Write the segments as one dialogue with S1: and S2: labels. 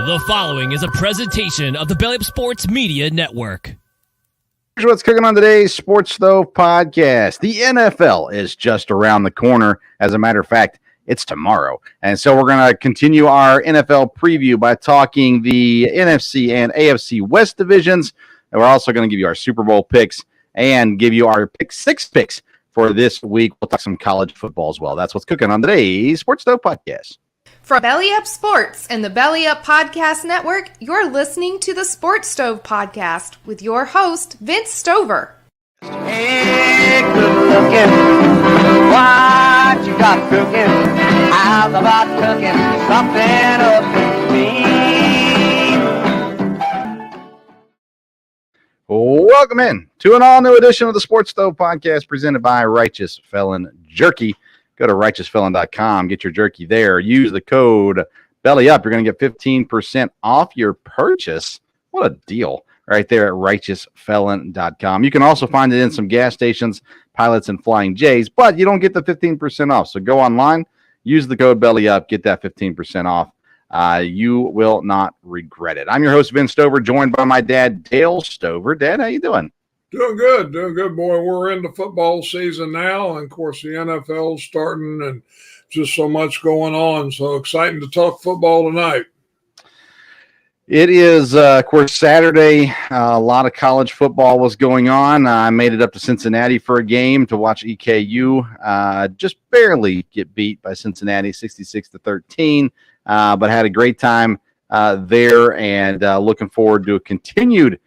S1: The following is a presentation of the Belly Up Sports Media Network.
S2: Here's what's cooking on today's Sports Stove podcast. The NFL is just around the corner. As a matter of fact, it's tomorrow. And so we're going to continue our NFL preview by talking the NFC and AFC West divisions. And we're also going to give you our Super Bowl picks and give you our six picks for this week. We'll talk some college football as well. That's what's cooking on today's Sports Stove podcast.
S3: From Belly Up Sports and the Belly Up Podcast Network, you're listening to the Sports Stove Podcast with your host, Vince Stover.
S4: Hey, good looking, what you got cooking? How's about cooking something up to me?
S2: Welcome in to an all-new edition of the Sports Stove Podcast presented by Righteous Felon Jerky. Go to righteousfelon.com, get your jerky there. Use the code BELLYUP. You're going to get 15% off your purchase. What a deal right there at righteousfelon.com. You can also find it in some gas stations, Pilots, and Flying J's, but you don't get the 15% off. So go online, use the code BELLYUP, get that 15% off. You will not regret it. I'm your host, Vince Stover, joined by my dad, Dale Stover. Dad, how you doing?
S5: Doing good, boy. We're into football season now, and of course the NFL's starting, and just so much going on. So exciting to talk football tonight.
S2: It is, of course, Saturday. A lot of college football was going on. I made it up to Cincinnati for a game to watch EKU just barely get beat by Cincinnati, 66-13, but had a great time there, and looking forward to a continued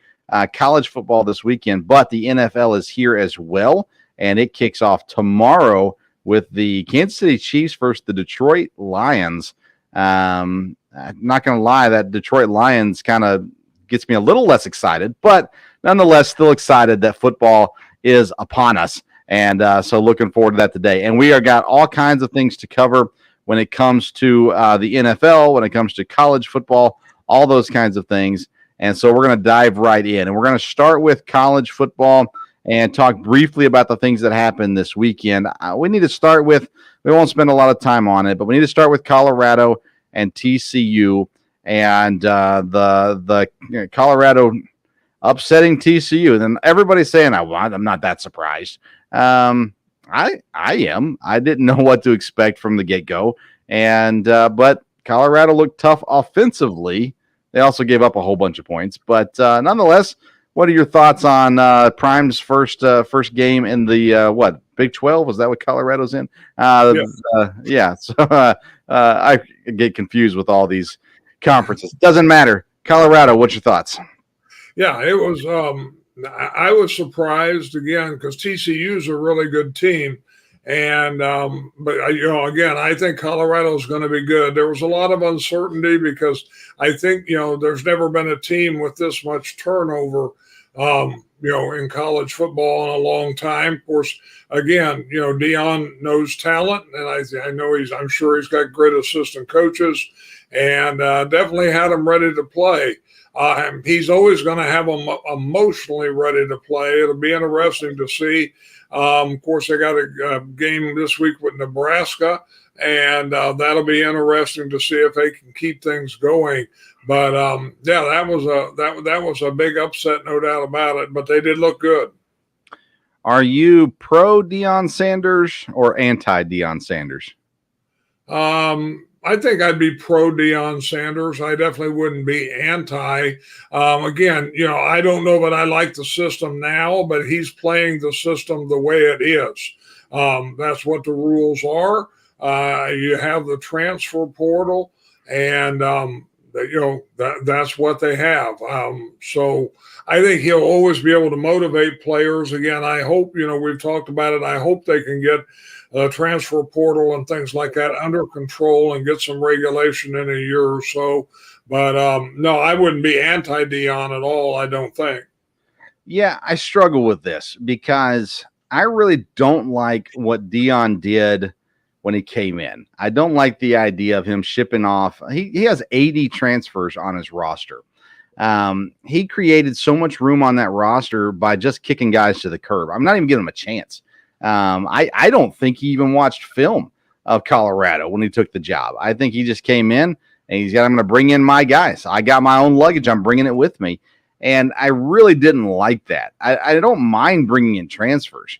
S2: college football this weekend, but the NFL is here as well, and it kicks off tomorrow with the Kansas City Chiefs versus the Detroit Lions. I'm not going to lie, that Detroit Lions kind of gets me a little less excited, but nonetheless still excited that football is upon us, and so looking forward to that today. And we are got all kinds of things to cover when it comes to the NFL, when it comes to college football, all those kinds of things. And so we're going to dive right in, and we're going to start with college football and talk briefly about the things that happened this weekend. We need to start with, we won't spend a lot of time on it, but we need to start with Colorado and TCU, and the Colorado upsetting TCU. And then everybody's saying, I'm not that surprised. I am. I didn't know what to expect from the get-go, and but Colorado looked tough offensively. They also gave up a whole bunch of points, but nonetheless, what are your thoughts on Prime's first game in the Big 12? Was that what Colorado's in? Yeah. So I get confused with all these conferences. Doesn't matter. Colorado, what's your thoughts?
S5: Yeah, it was. I was surprised again because TCU is a really good team. And, but again, I think Colorado is going to be good. There was a lot of uncertainty because I think, there's never been a team with this much turnover, in college football in a long time. Of course, again, Deion knows talent, and I know I'm sure he's got great assistant coaches, and definitely had him ready to play. He's always going to have them emotionally ready to play. It'll be interesting to see. Of course, they got a game this week with Nebraska, and that'll be interesting to see if they can keep things going. But that was a big upset, no doubt about it. But they did look good.
S2: Are you pro Deion Sanders or anti Deion Sanders?
S5: I think I'd be pro Deion Sanders. I definitely wouldn't be anti. Again, I don't know that I like the system now, but he's playing the system the way it is. That's what the rules are. You have the transfer portal, and that's what they have. So I think he'll always be able to motivate players. Again, I hope, we've talked about it. I hope they can get transfer portal and things like that under control and get some regulation in a year or so. But no, I wouldn't be anti-Deion at all, I don't think.
S2: Yeah, I struggle with this because I really don't like what Deion did when he came in. I don't like the idea of him shipping off. He has 80 transfers on his roster. He created so much room on that roster by just kicking guys to the curb. I'm not even giving him a chance. I don't think he even watched film of Colorado when he took the job. I think he just came in and he's got, I'm going to bring in my guys. I got my own luggage. I'm bringing it with me. And I really didn't like that. I don't mind bringing in transfers.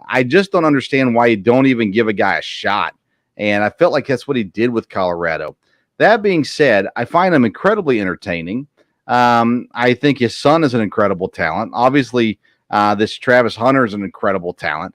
S2: I just don't understand why you don't even give a guy a shot. And I felt like that's what he did with Colorado. That being said, I find him incredibly entertaining. I think his son is an incredible talent. Obviously, this Travis Hunter is an incredible talent.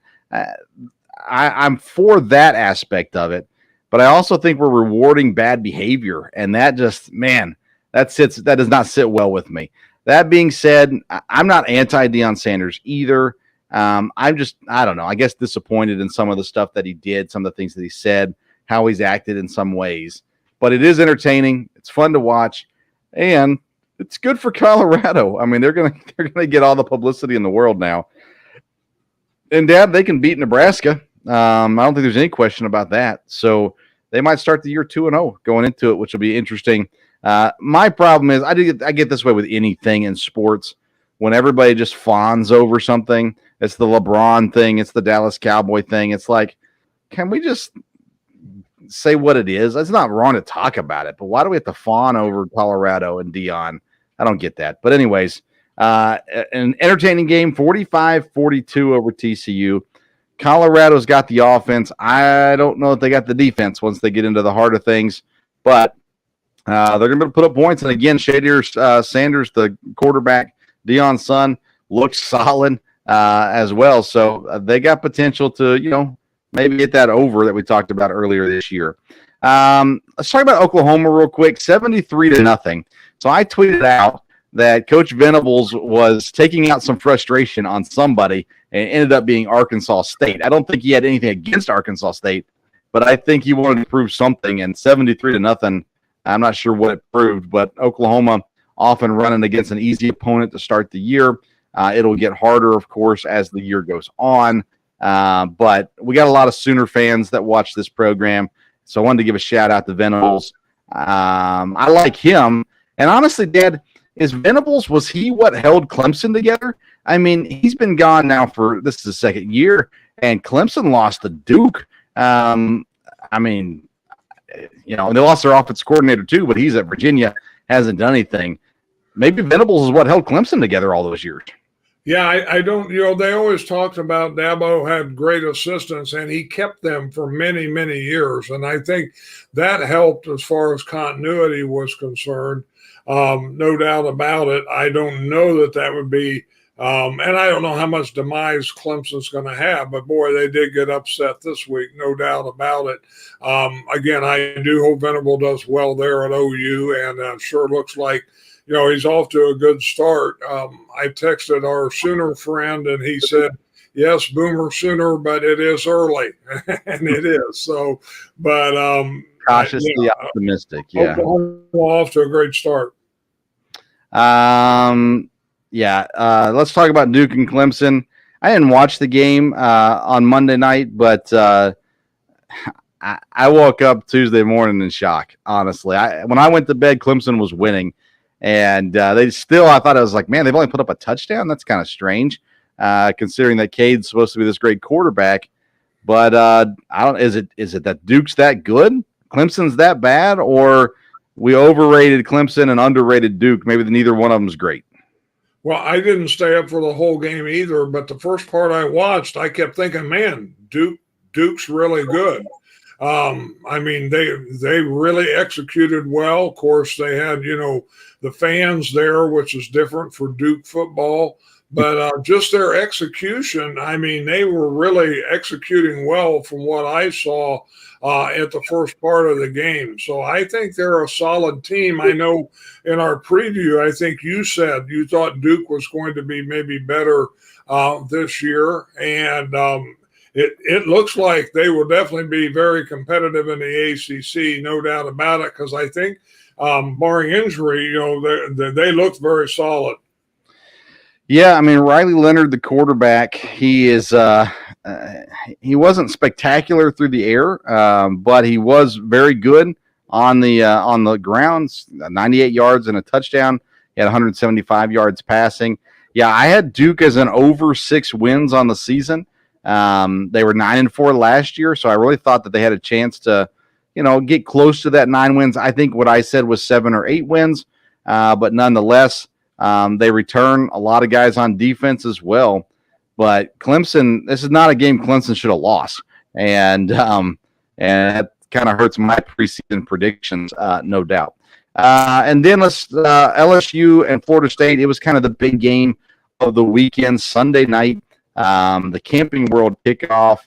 S2: I'm for that aspect of it, but I also think we're rewarding bad behavior, and that just, man, that does not sit well with me. That being said, I'm not anti-Deion Sanders either. I'm just, I don't know, I guess disappointed in some of the stuff that he did, some of the things that he said, how he's acted in some ways. But it is entertaining. It's fun to watch, and it's good for Colorado. I mean, they're gonna get all the publicity in the world now. And, Dad, they can beat Nebraska. I don't think there's any question about that. So they might start the year 2-0 going into it, which will be interesting. My problem is I get this way with anything in sports. When everybody just fawns over something, it's the LeBron thing, it's the Dallas Cowboy thing. It's like, can we just say what it is? It's not wrong to talk about it, but why do we have to fawn over Colorado and Deion? I don't get that. But anyways, an entertaining game, 45-42 over TCU. Colorado's got the offense. I don't know if they got the defense once they get into the heart of things, but they're going to put up points. And again, Shedeur Sanders, the quarterback, Deion's son, looks solid as well. So they got potential to, maybe get that over that we talked about earlier this year. Let's talk about Oklahoma real quick, 73-0. So I tweeted out that Coach Venables was taking out some frustration on somebody, and it ended up being Arkansas State. I don't think he had anything against Arkansas State, but I think he wanted to prove something, and 73-0, I'm not sure what it proved, but Oklahoma often running against an easy opponent to start the year. It'll get harder, of course, as the year goes on, but we got a lot of Sooner fans that watch this program, so I wanted to give a shout-out to Venables. I like him, and honestly, Dad, was he what held Clemson together? I mean, he's been gone now this is the second year, and Clemson lost to Duke. I mean, they lost their offense coordinator too, but he's at Virginia, hasn't done anything. Maybe Venables is what held Clemson together all those years.
S5: Yeah, I don't, they always talked about Dabo had great assistants, and he kept them for many, many years. And I think that helped as far as continuity was concerned. No doubt about it. I don't know that would be, and I don't know how much demise Clemson's going to have, but boy, they did get upset this week, no doubt about it. Again, I do hope Venable does well there at OU, and it sure looks like, he's off to a good start. I texted our Sooner friend, and he said, yes, Boomer Sooner, but it is early, and it is. So, but
S2: cautiously optimistic. Yeah,
S5: Oklahoma off to a great start.
S2: Let's talk about Duke and Clemson. I didn't watch the game on Monday night, but I woke up Tuesday morning in shock. Honestly, when I went to bed, Clemson was winning, and I thought I was like, man, they've only put up a touchdown. That's kind of strange, considering that Cade's supposed to be this great quarterback. But is it that Duke's that good? Clemson's that bad, or we overrated Clemson and underrated Duke? Maybe neither one of them is great.
S5: Well, I didn't stay up for the whole game either, but the first part I watched, I kept thinking, man, Duke's really good. I mean, they really executed well. Of course, they had, the fans there, which is different for Duke football. But just their execution, I mean, they were really executing well from what I saw at the first part of the game. So I think they're a solid team. I know in our preview, I think you said you thought Duke was going to be maybe better this year. And it looks like they will definitely be very competitive in the ACC, no doubt about it, because I think barring injury, they look very solid.
S2: Yeah, I mean, Riley Leonard, the quarterback, he he wasn't spectacular through the air, but he was very good on the grounds, 98 yards and a touchdown. He had 175 yards passing. Yeah, I had Duke as an over 6 wins on the season. They were 9-4 last year, so I really thought that they had a chance to get close to that 9 wins. I think what I said was 7 or 8 wins, but nonetheless, they return a lot of guys on defense as well. But Clemson, this is not a game Clemson should have lost, and that kind of hurts my preseason predictions, no doubt. And then let's LSU and Florida State. It was kind of the big game of the weekend, Sunday night. The Camping World kickoff.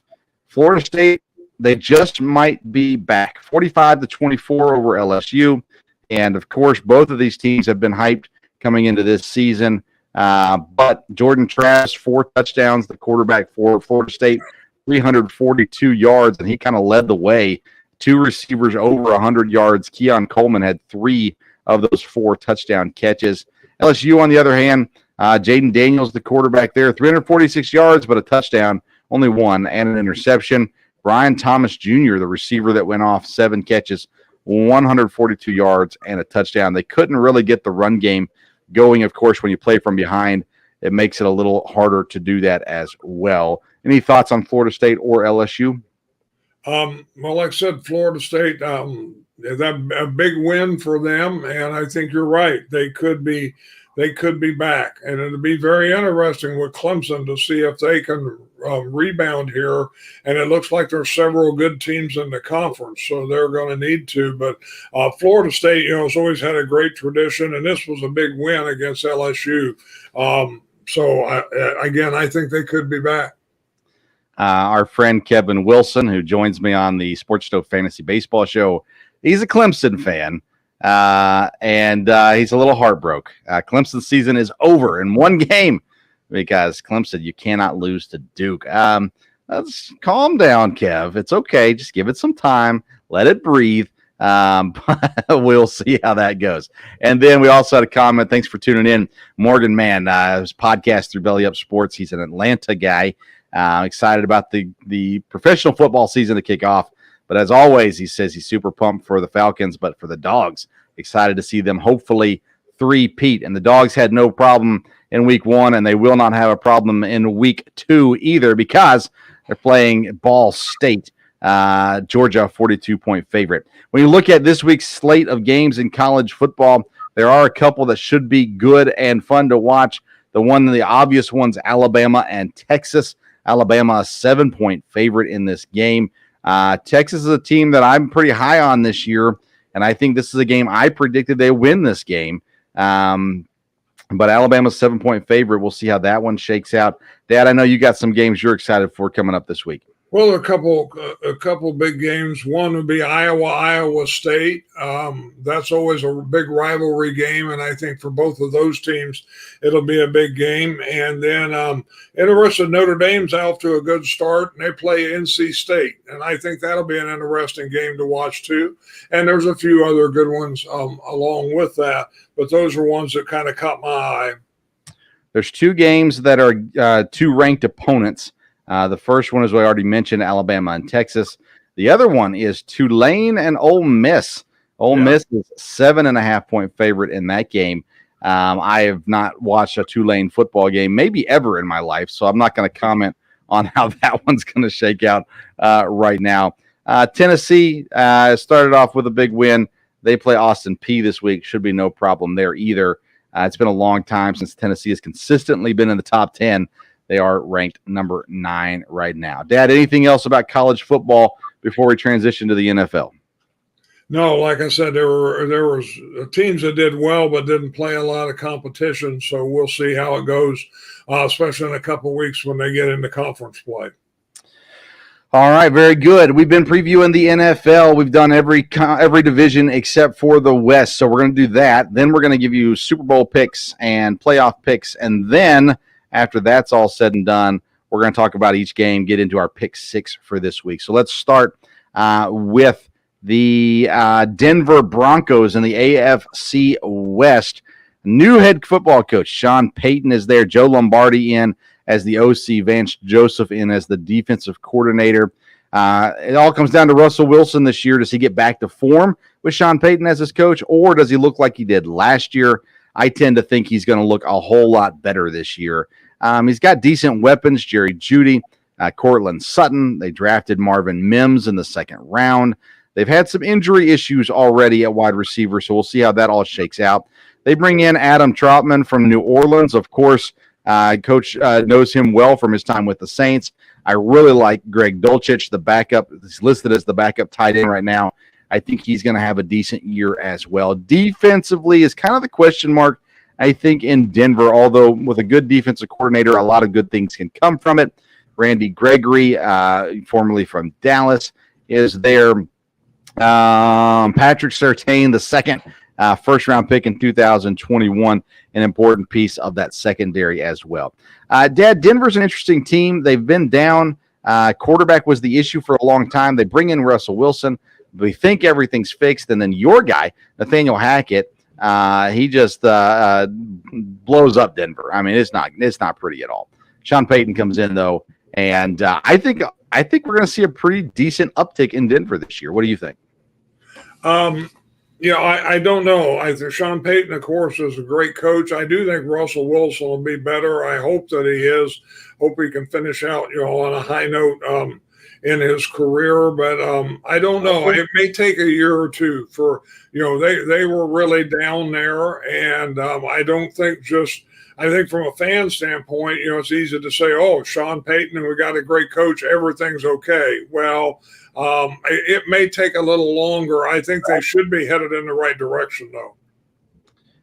S2: Florida State, they just might be back, 45-24 over LSU. And of course, both of these teams have been hyped coming into this season. But Jordan Travis, 4 touchdowns, the quarterback for Florida State, 342 yards, and he kind of led the way. 2 receivers over 100 yards. Keon Coleman had 3 of those 4 touchdown catches. LSU, on the other hand, Jaden Daniels, the quarterback there, 346 yards, but a touchdown, only 1, and an interception. Brian Thomas Jr., the receiver that went off, 7 catches, 142 yards, and a touchdown. They couldn't really get the run game going. Of course, when you play from behind, it makes it a little harder to do that as well. Any thoughts on Florida State or LSU?
S5: Well, like I said, Florida State, that a big win for them, and I think you're right. They could be back, and it'll be very interesting with Clemson to see if they can rebound here. And it looks like there's several good teams in the conference, so they're going to need to. But Florida State, has always had a great tradition, and this was a big win against LSU. I think they could be back.
S2: Our friend Kevin Wilson, who joins me on the Sports Stove Fantasy Baseball Show, he's a Clemson fan, and he's a little heartbroken. Clemson's season is over in 1 game because Clemson, you cannot lose to Duke. Let's calm down, Kev. It's okay. Just give it some time. Let it breathe. But we'll see how that goes. And then we also had a comment. Thanks for tuning in. Morgan Mann, his podcast through Belly Up Sports. He's an Atlanta guy. Excited about the professional football season to kick off. But as always, he says he's super pumped for the Falcons, but for the Dogs, excited to see them hopefully three-peat. And the Dogs had no problem in week 1, and they will not have a problem in week 2 either because they're playing Ball State, Georgia, 42-point favorite. When you look at this week's slate of games in college football, there are a couple that should be good and fun to watch. The obvious ones, Alabama and Texas. Alabama, a 7-point favorite in this game. Texas is a team that I'm pretty high on this year, and I think this is a game I predicted they win this game. But Alabama's 7-point favorite. We'll see how that one shakes out. Dad, I know you got some games you're excited for coming up this week.
S5: Well, a couple big games. One would be Iowa State. That's always a big rivalry game, and I think for both of those teams, it'll be a big game. And then interested, Notre Dame's out to a good start, and they play NC State, and I think that'll be an interesting game to watch too. And there's a few other good ones along with that, but those are ones that kind of caught my eye.
S2: There's 2 games that are 2 ranked opponents. The first one is what I already mentioned, Alabama and Texas. The other one is Tulane and Ole Miss. Ole Miss is 7.5-point favorite in that game. I have not watched a Tulane football game maybe ever in my life, so I'm not going to comment on how that one's going to shake out right now. Tennessee started off with a big win. They play Austin Peay this week. Should be no problem there either. It's been a long time since Tennessee has consistently been in the top 10. They are ranked number 9 right now. Dad, anything else about college football before we transition to the NFL?
S5: No, like I said, there was teams that did well but didn't play a lot of competition, so we'll see how it goes, especially in a couple of weeks when they get into conference play.
S2: All right, very good. We've been previewing the NFL. We've done every division except for the West, so we're going to do that. Then we're going to give you Super Bowl picks and playoff picks, and then after that's all said and done, we're going to talk about each game, get into our pick 6 for this week. So let's start with the Denver Broncos in the AFC West. New head football coach Sean Payton is there. Joe Lombardi in as the OC, Vance Joseph in as the defensive coordinator. It all comes down to Russell Wilson this year. Does he get back to form with Sean Payton as his coach, or does he look like he did last year? I tend to think he's going to look a whole lot better this year. He's got decent weapons, Jerry Jeudy, Cortland Sutton. They drafted Marvin Mims in the 2nd round. They've had some injury issues already at wide receiver, so we'll see how that all shakes out. They bring in Adam Trautman from New Orleans. Of course, Coach knows him well from his time with the Saints. I really like Greg Dulcich, the backup. He's listed as the backup tight end right now. I think he's going to have a decent year as well. Defensively is kind of the question mark, I think, in Denver, although with a good defensive coordinator, a lot of good things can come from it. Randy Gregory, formerly from Dallas, is there. Patrick Surtain, the second first-round pick in 2021, an important piece of that secondary as well. Dad, Denver's an interesting team. They've been down. Quarterback was the issue for a long time. They bring in Russell Wilson. We think everything's fixed, and then your guy, Nathaniel Hackett, he just blows up Denver. I mean, it's not pretty at all. Sean Payton comes in though, and I think we're going to see a pretty decent uptick in Denver this year. What do you think?
S5: I don't know. I think Sean Payton, of course, is a great coach. I do think Russell Wilson will be better. I hope that he is. Hope he can finish out, on a high note in his career. But I don't know. It may take a year or two for, they were really down there. And I don't think I think from a fan standpoint, it's easy to say, oh, Sean Payton, and we got a great coach, everything's okay. Well, it may take a little longer. I think they should be headed in the right direction, though.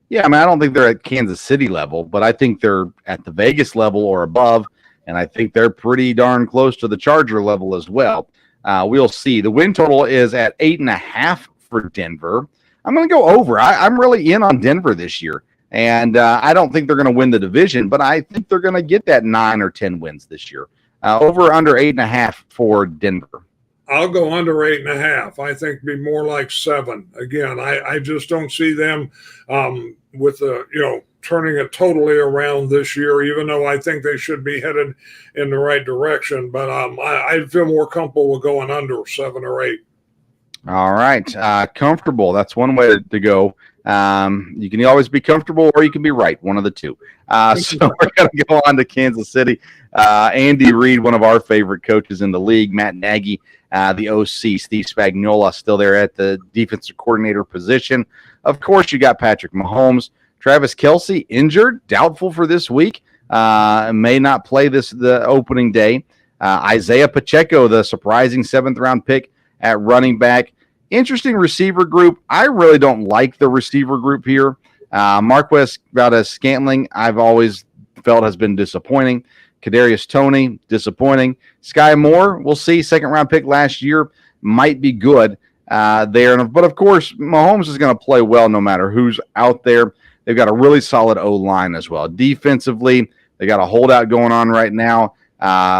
S2: Yeah, I mean, I don't think they're at Kansas City level, but I think they're at the Vegas level or above, and I think they're pretty darn close to the Charger level as well. We'll see. The win total is at 8.5 for Denver. I'm going to go over. I'm really in on Denver this year, and I don't think they're going to win the division, but I think they're going to get that 9 or 10 wins this year. Over under 8.5 for Denver.
S5: I'll go under 8.5. I think be more like 7. Again, I just don't see them with turning it totally around this year, even though I think they should be headed in the right direction. But I feel more comfortable with going under 7 or 8.
S2: All right. Comfortable. That's one way to go. You can always be comfortable or you can be right. One of the two. So we're going to go on to Kansas City. Andy Reid, one of our favorite coaches in the league, Matt Nagy, the OC, Steve Spagnuolo, still there at the defensive coordinator position. Of course, you got Patrick Mahomes. Travis Kelce injured, doubtful for this week. May not play the opening day. Isaiah Pacheco, the surprising 7th-round pick at running back. Interesting receiver group. I really don't like the receiver group here. Marquez Valdes-Scantling, I've always felt has been disappointing. Kadarius Toney, disappointing. Sky Moore, we'll see. 2nd-round pick last year, might be good there. But, of course, Mahomes is going to play well no matter who's out there. They've got a really solid O-line as well. Defensively, they got a holdout going on right now,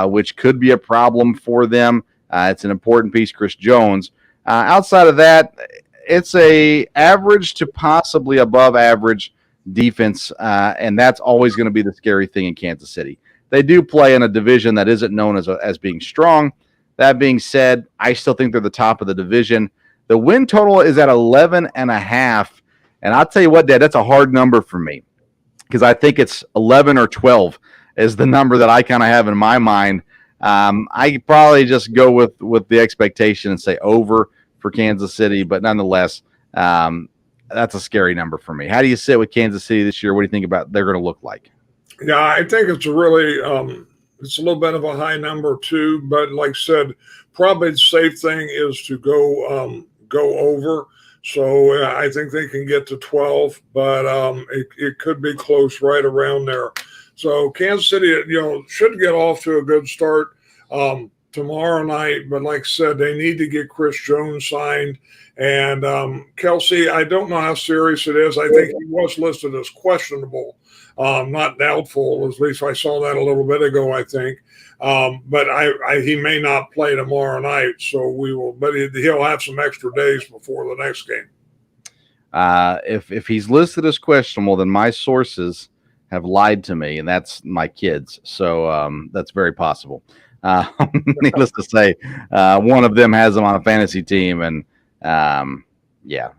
S2: which could be a problem for them. It's an important piece, Chris Jones. Outside of that, it's a average to possibly above average defense, and that's always going to be the scary thing in Kansas City. They do play in a division that isn't known as being strong. That being said, I still think they're the top of the division. The win total is at 11.5, and I'll tell you what, Dad, that's a hard number for me because I think it's 11 or 12 is the number that I kind of have in my mind. I could probably just go with the expectation and say over for Kansas City, but nonetheless, that's a scary number for me. How do you sit with Kansas City this year? What do you think about they're going to look like?
S5: Yeah, I think it's a really it's a little bit of a high number too, but like I said, probably the safe thing is to go over. So I think they can get to 12, but it could be close right around there. So Kansas City, should get off to a good start tomorrow night. But like I said, they need to get Chris Jones signed. And Kelce, I don't know how serious it is. I think he was listed as questionable, not doubtful. At least I saw that a little bit ago, I think. But he may not play tomorrow night. So we will. But he'll have some extra days before the next game.
S2: If he's listed as questionable, then my sources have lied to me, and that's my kids. So that's very possible. Needless to say, one of them has him on a fantasy team, and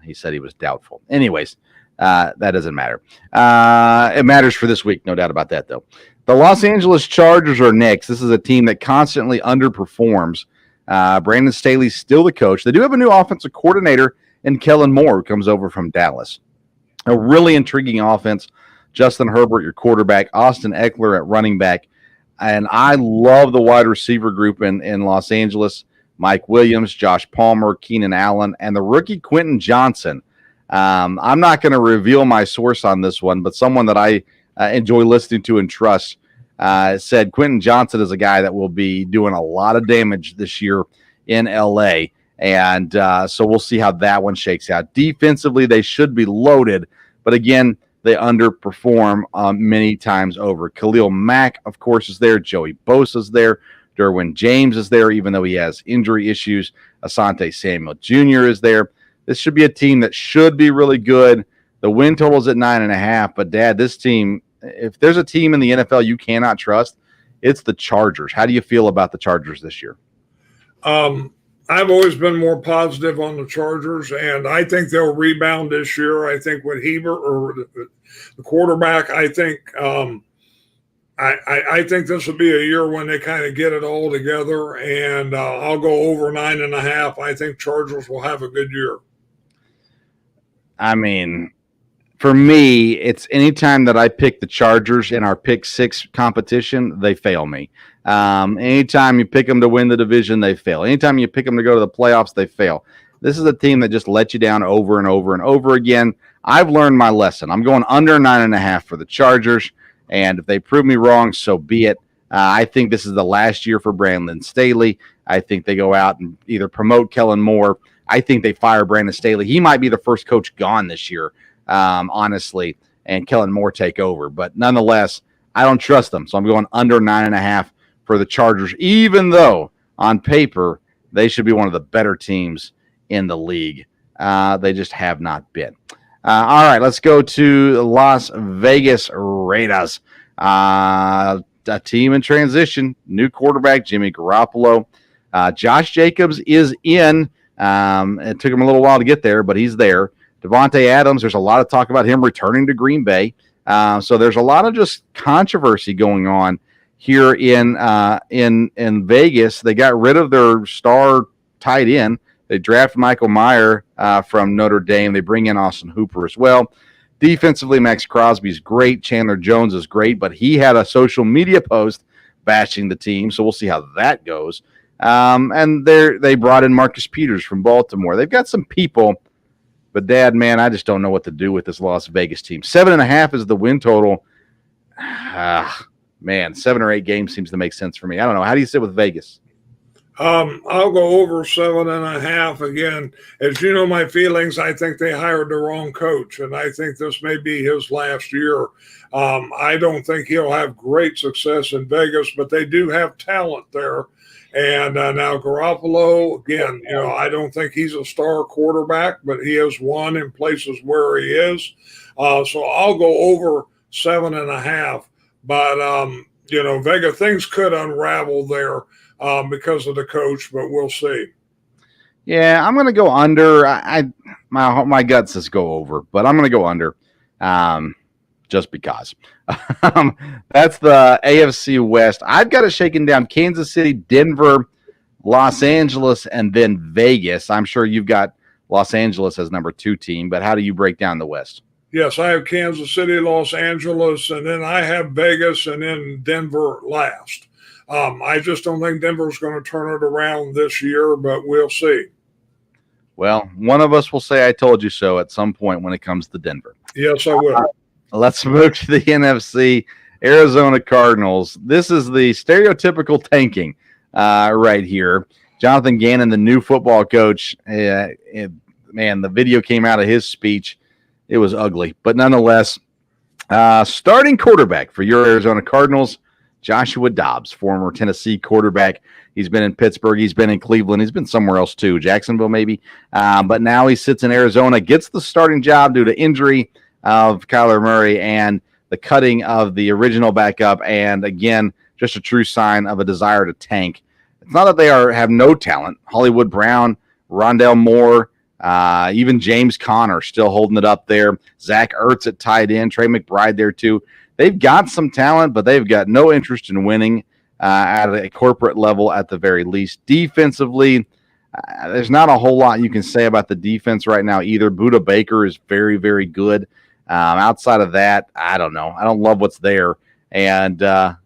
S2: he said he was doubtful. Anyways, that doesn't matter. It matters for this week, no doubt about that, though. The Los Angeles Chargers are next. This is a team that constantly underperforms. Brandon Staley's still the coach. They do have a new offensive coordinator in Kellen Moore, who comes over from Dallas. A really intriguing offense. Justin Herbert, your quarterback, Austin Eckler at running back. And I love the wide receiver group in Los Angeles. Mike Williams, Josh Palmer, Keenan Allen, and the rookie Quentin Johnson. I'm not going to reveal my source on this one, but someone that I enjoy listening to and trust said Quentin Johnson is a guy that will be doing a lot of damage this year in L.A., and so we'll see how that one shakes out. Defensively, they should be loaded, but again, they underperform many times over. Khalil Mack, of course, is there. Joey Bosa's there. Derwin James is there, even though he has injury issues. Asante Samuel Jr. is there. This should be a team that should be really good. The win total is at 9.5, but, Dad, this team, if there's a team in the NFL you cannot trust, it's the Chargers. How do you feel about the Chargers this year?
S5: I've always been more positive on the Chargers, and I think they'll rebound this year. I think with Hebert, or the quarterback, I think I think this will be a year when they kind of get it all together, and I'll go over 9.5. I think Chargers will have a good year.
S2: I mean, for me, it's anytime that I pick the Chargers in our pick six competition, they fail me. Anytime you pick them to win the division, they fail. Anytime you pick them to go to the playoffs, they fail. This is a team that just lets you down over and over and over again. I've learned my lesson. I'm going under 9.5 for the Chargers, and if they prove me wrong, so be it. I think this is the last year for Brandon Staley. I think they go out and either promote Kellen Moore. I think they fire Brandon Staley. He might be the first coach gone this year, honestly, and Kellen Moore take over. But nonetheless, I don't trust them, so I'm going under 9.5 for the Chargers, even though on paper they should be one of the better teams in the league. They just have not been. All right, let's go to the Las Vegas Raiders. A team in transition, new quarterback, Jimmy Garoppolo. Josh Jacobs is in. It took him a little while to get there, but he's there. Devontae Adams, there's a lot of talk about him returning to Green Bay. So there's a lot of just controversy going on here in Vegas. They got rid of their star tight end. They draft Michael Mayer from Notre Dame. They bring in Austin Hooper as well. Defensively, Max Crosby's great. Chandler Jones is great, but he had a social media post bashing the team, so we'll see how that goes. And they brought in Marcus Peters from Baltimore. They've got some people, but, Dad, man, I just don't know what to do with this Las Vegas team. 7.5 is the win total. Man, 7 or 8 games seems to make sense for me. I don't know. How do you sit with Vegas?
S5: I'll go over 7.5 again. As you know, my feelings, I think they hired the wrong coach, and I think this may be his last year. I don't think he'll have great success in Vegas, but they do have talent there. And now Garoppolo, again, I don't think he's a star quarterback, but he has won in places where he is. So I'll go over 7.5. But, Vegas, things could unravel there because of the coach, but we'll see.
S2: Yeah, I'm going to go under. My gut says go over, but I'm going to go under just because. That's the AFC West. I've got it shaken down. Kansas City, Denver, Los Angeles, and then Vegas. I'm sure you've got Los Angeles as number 2 team, but how do you break down the West?
S5: Yes, I have Kansas City, Los Angeles, and then I have Vegas, and then Denver last. I just don't think Denver's going to turn it around this year, but we'll see.
S2: Well, one of us will say I told you so at some point when it comes to Denver.
S5: Yes, I will.
S2: Let's move to the NFC. Arizona Cardinals. This is the stereotypical tanking right here. Jonathan Gannon, the new football coach, man, the video came out of his speech. It was ugly, but nonetheless, starting quarterback for your Arizona Cardinals, Joshua Dobbs, former Tennessee quarterback. He's been in Pittsburgh. He's been in Cleveland. He's been somewhere else too, Jacksonville maybe. But now he sits in Arizona, gets the starting job due to injury of Kyler Murray and the cutting of the original backup. And again, just a true sign of a desire to tank. It's not that they have no talent. Hollywood Brown, Rondale Moore, even James Conner still holding it up there. Zach Ertz at tight end, Trey McBride there too. They've got some talent, but they've got no interest in winning. at a corporate level at the very least. Defensively, there's not a whole lot you can say about the defense right now either. Budda Baker is very, very good. Outside of that, I don't know. I don't love what's there. And I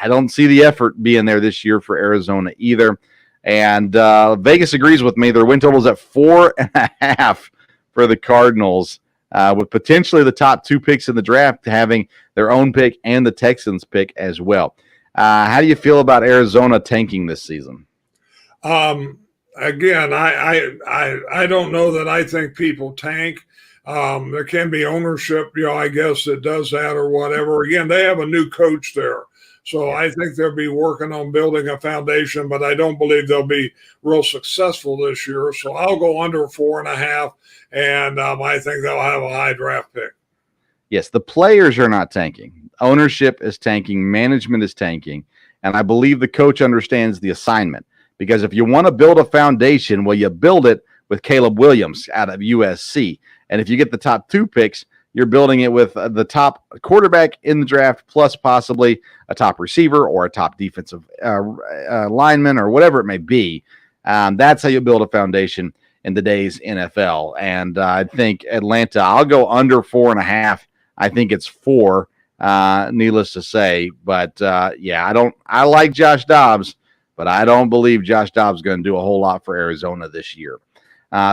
S2: don't see the effort being there this year for Arizona either. And Vegas agrees with me. Their win total is at 4.5 for the Cardinals, with potentially the top 2 picks in the draft having their own pick and the Texans pick as well. How do you feel about Arizona tanking this season?
S5: Again, I don't know that I think people tank. There can be ownership, I guess that does that or whatever. Again, they have a new coach there. So I think they'll be working on building a foundation, but I don't believe they'll be real successful this year. So I'll go under 4.5, and I think they'll have a high draft pick.
S2: Yes, the players are not tanking. Ownership is tanking. Management is tanking. And I believe the coach understands the assignment. Because if you want to build a foundation, well, you build it with Caleb Williams out of USC. And if you get the top 2 picks, you're building it with the top quarterback in the draft, plus possibly a top receiver or a top defensive lineman or whatever it may be. That's how you build a foundation in today's NFL. And I think Atlanta, I'll go under 4.5. I think it's 4, needless to say. But, I like Josh Dobbs, but I don't believe Josh Dobbs is going to do a whole lot for Arizona this year.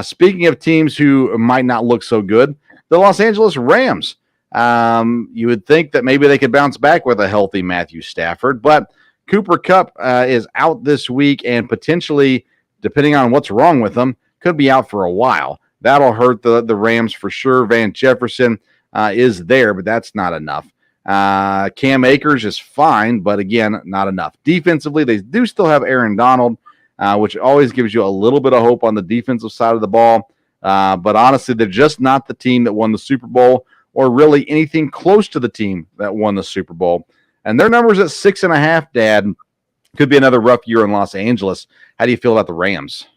S2: Speaking of teams who might not look so good, the Los Angeles Rams. You would think that maybe they could bounce back with a healthy Matthew Stafford, but Cooper Kupp is out this week and potentially, depending on what's wrong with him, could be out for a while. That'll hurt the Rams for sure. Van Jefferson is there, but that's not enough. Cam Akers is fine, but again, not enough. Defensively, they do still have Aaron Donald, which always gives you a little bit of hope on the defensive side of the ball. But honestly, they're just not the team that won the Super Bowl or really anything close to the team that won the Super Bowl. And their number's at 6.5, Dad. Could be another rough year in Los Angeles. How do you feel about the Rams?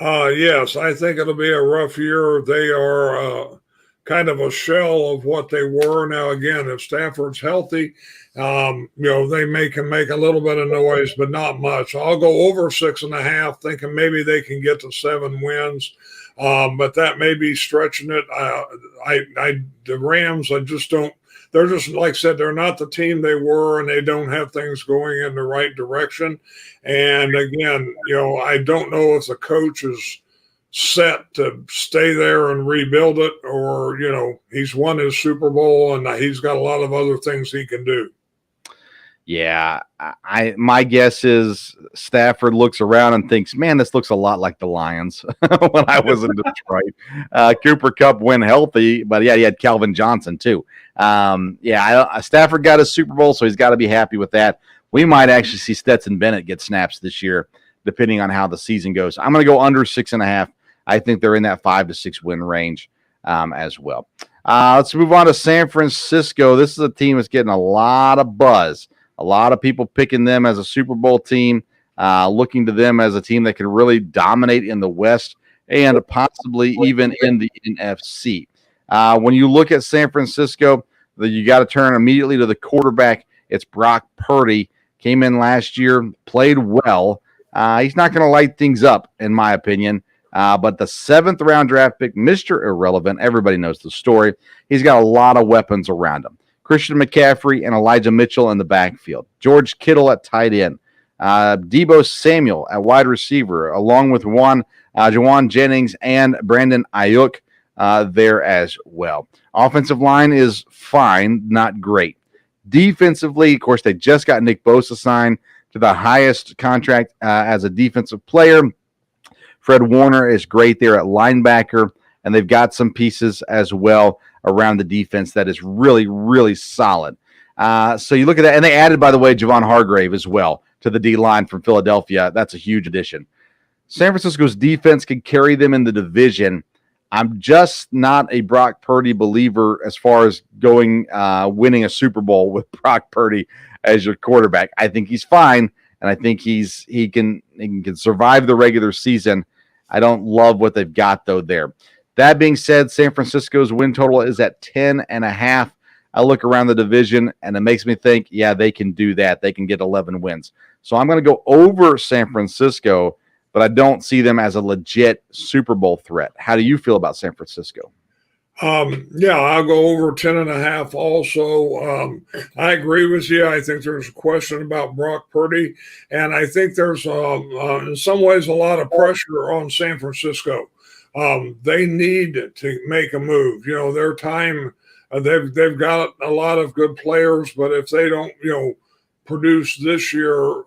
S5: Yes, I think it'll be a rough year. They are kind of a shell of what they were. Now, again, if Stafford's healthy, they can make a little bit of noise, but not much. I'll go over 6.5, thinking maybe they can get to 7 wins. But that may be stretching it. The Rams, I just don't. They're just, like I said, they're not the team they were, and they don't have things going in the right direction. And again, I don't know if the coach is set to stay there and rebuild it, or he's won his Super Bowl and he's got a lot of other things he can do.
S2: Yeah, my guess is Stafford looks around and thinks, man, this looks a lot like the Lions when I was in Detroit. Cooper Kupp went healthy, but he had Calvin Johnson too. Stafford got his Super Bowl, so he's got to be happy with that. We might actually see Stetson Bennett get snaps this year, depending on how the season goes. I'm going to go under 6.5. I think they're in that 5 to 6 win range as well. Let's move on to San Francisco. This is a team that's getting a lot of buzz. A lot of people picking them as a Super Bowl team, looking to them as a team that can really dominate in the West and possibly even in the NFC. When you look at San Francisco, you got to turn immediately to the quarterback. It's Brock Purdy. Came in last year, played well. He's not going to light things up, in my opinion. But the 7th round draft pick, Mr. Irrelevant, everybody knows the story. He's got a lot of weapons around him. Christian McCaffrey and Elijah Mitchell in the backfield. George Kittle at tight end. Deebo Samuel at wide receiver, along with Juwan Jennings and Brandon Ayuk there as well. Offensive line is fine, not great. Defensively, of course, they just got Nick Bosa signed to the highest contract as a defensive player. Fred Warner is great there at linebacker, and they've got some pieces as well around the defense that is really, really solid. So you look at that, and they added, by the way, Javon Hargrave as well to the D-line from Philadelphia. That's a huge addition. San Francisco's defense can carry them in the division. I'm just not a Brock Purdy believer as far as going winning a Super Bowl with Brock Purdy as your quarterback. I think he's fine, and I think he can survive the regular season. I don't love what they've got, though, there. That being said, San Francisco's win total is at 10.5. I look around the division, and it makes me think, yeah, they can do that. They can get 11 wins. So I'm going to go over San Francisco, but I don't see them as a legit Super Bowl threat. How do you feel about San Francisco?
S5: Yeah, I'll go over 10.5 also. I agree with you. I think there's a question about Brock Purdy, and I think there's in some ways a lot of pressure on San Francisco. They need to make a move. Their time, they've got a lot of good players, but if they don't, produce this year,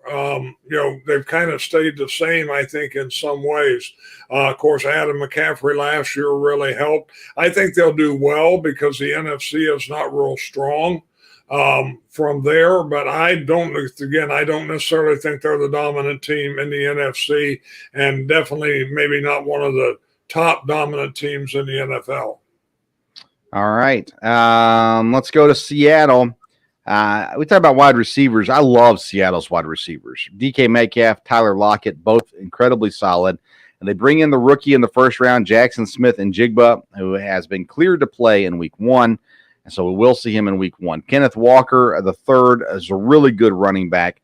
S5: they've kind of stayed the same, I think, in some ways. Of course, Adam McCaffrey last year really helped. I think they'll do well because the NFC is not real strong from there, but I don't necessarily think they're the dominant team in the NFC, and definitely maybe not one of the top dominant teams in the NFL.
S2: All right. Let's go to Seattle. We talk about wide receivers. I love Seattle's wide receivers. DK Metcalf, Tyler Lockett, both incredibly solid. And they bring in the rookie in the first round, Jackson Smith and Jigba, who has been cleared to play in week 1. And so we will see him in week 1. Kenneth Walker, the third, is a really good running back.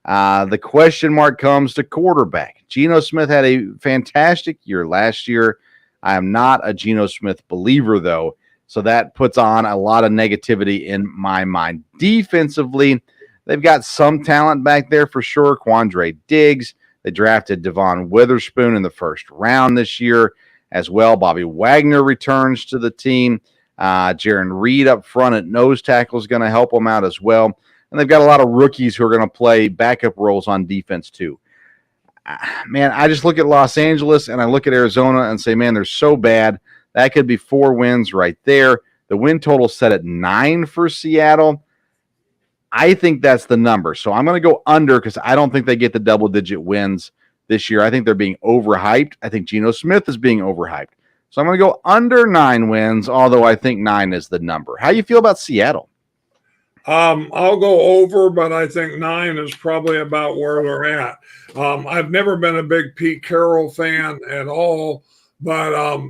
S2: The question mark comes to quarterback. Geno Smith had a fantastic year last year. I am not a Geno Smith believer, though. So that puts on a lot of negativity in my mind. Defensively, they've got some talent back there for sure. Quandre Diggs. They drafted Devon Witherspoon in the first round this year as well. Bobby Wagner returns to the team. Jaron Reed up front at nose tackle is going to help them out as well. And they've got a lot of rookies who are going to play backup roles on defense too. Man, I just look at Los Angeles and I look at Arizona and say, man, they're so bad. That could be 4 wins right there. The win total set at 9 for Seattle. I think that's the number. So I'm going to go under because I don't think they get the double-digit wins this year. I think they're being overhyped. I think Geno Smith is being overhyped. So I'm going to go under 9 wins, although I think 9 is the number. How do you feel about Seattle?
S5: I'll go over, but I think 9 is probably about where they're at. I've never been a big Pete Carroll fan at all, but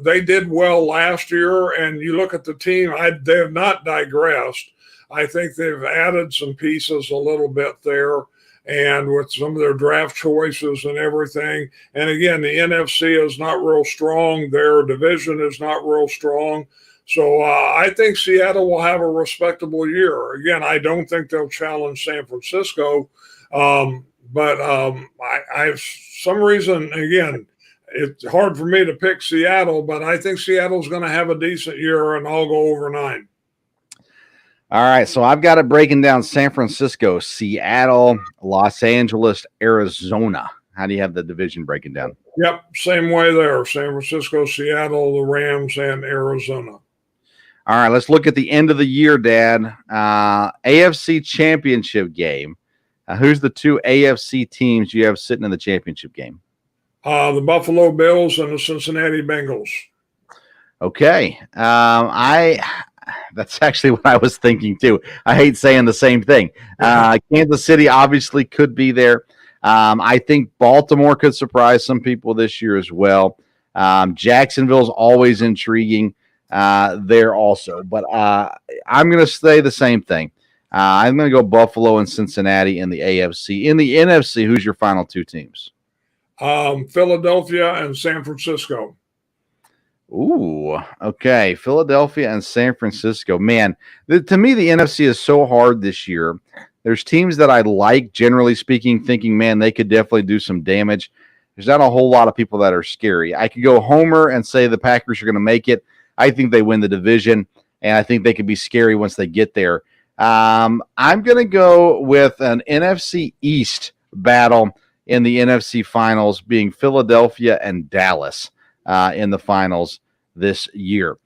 S5: they did well last year, and you look at the team, they have not digressed. I think they've added some pieces a little bit there, and with some of their draft choices and everything. And again, the NFC is not real strong. Their division is not real strong. So I think Seattle will have a respectable year. Again, I don't think they'll challenge San Francisco, but I some reason, again, it's hard for me to pick Seattle, but I think Seattle's going to have a decent year, and I'll go over 9.
S2: All right, so I've got it breaking down San Francisco, Seattle, Los Angeles, Arizona. How do you have the division breaking down?
S5: Yep, same way there. San Francisco, Seattle, the Rams, and Arizona.
S2: All right, let's look at the end of the year, Dad. AFC championship game. Who's the 2 AFC teams you have sitting in the championship game?
S5: The Buffalo Bills and the Cincinnati Bengals.
S2: Okay. That's actually what I was thinking too. I hate saying the same thing. Kansas City obviously could be there. I think Baltimore could surprise some people this year as well. Jacksonville's always intriguing there also. But I'm going to say the same thing. I'm going to go Buffalo and Cincinnati in the AFC. In the NFC, who's your final 2 teams?
S5: Philadelphia and San Francisco.
S2: Ooh, okay. Philadelphia and San Francisco. Man, to me, the NFC is so hard this year. There's teams that I like, generally speaking, thinking, man, they could definitely do some damage. There's not a whole lot of people that are scary. I could go homer and say the Packers are going to make it. I think they win the division, and I think they could be scary once they get there. I'm going to go with an NFC East battle in the NFC finals, being Philadelphia and Dallas in the finals this year.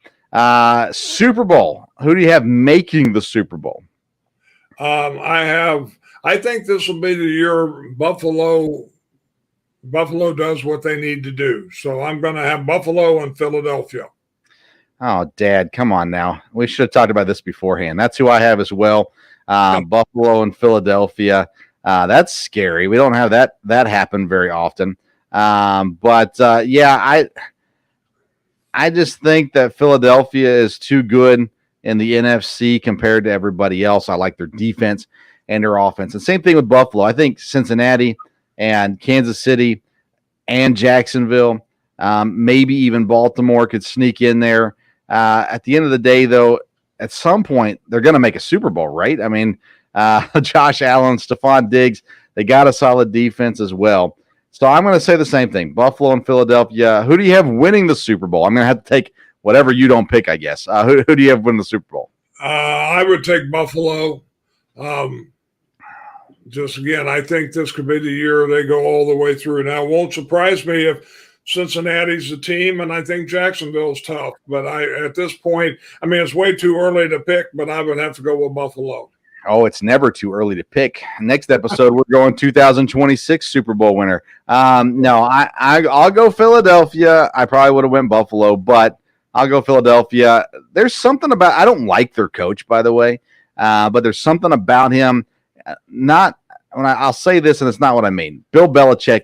S2: Super Bowl. Who do you have making the Super Bowl?
S5: I think this will be the year Buffalo does what they need to do. So I'm going to have Buffalo and Philadelphia.
S2: Oh, Dad, come on now. We should have talked about this beforehand. That's who I have as well. Buffalo and Philadelphia. That's scary. We don't have that happen very often. I just think that Philadelphia is too good in the NFC compared to everybody else. I like their defense and their offense. And same thing with Buffalo. I think Cincinnati and Kansas City and Jacksonville, maybe even Baltimore could sneak in there. At the end of the day, though, at some point, they're going to make a Super Bowl, right? I mean, Josh Allen, Stephon Diggs, they got a solid defense as well. So I'm going to say the same thing. Buffalo and Philadelphia. Who do you have winning the Super Bowl? I'm going to have to take whatever you don't pick, I guess. Who do you have win the Super Bowl?
S5: I would take Buffalo. Just again, I think this could be the year they go all the way through. Now, it won't surprise me if Cincinnati's the team, and I think Jacksonville's tough. But at this point, I mean, it's way too early to pick, but I would have to go with Buffalo.
S2: Oh, it's never too early to pick. Next episode, we're going 2026 Super Bowl winner. No, I'll go Philadelphia. I probably would have went Buffalo, but I'll go Philadelphia. There's something about – I don't like their coach, by the way, but there's something about him – I'll say this, and it's not what I mean. Bill Belichick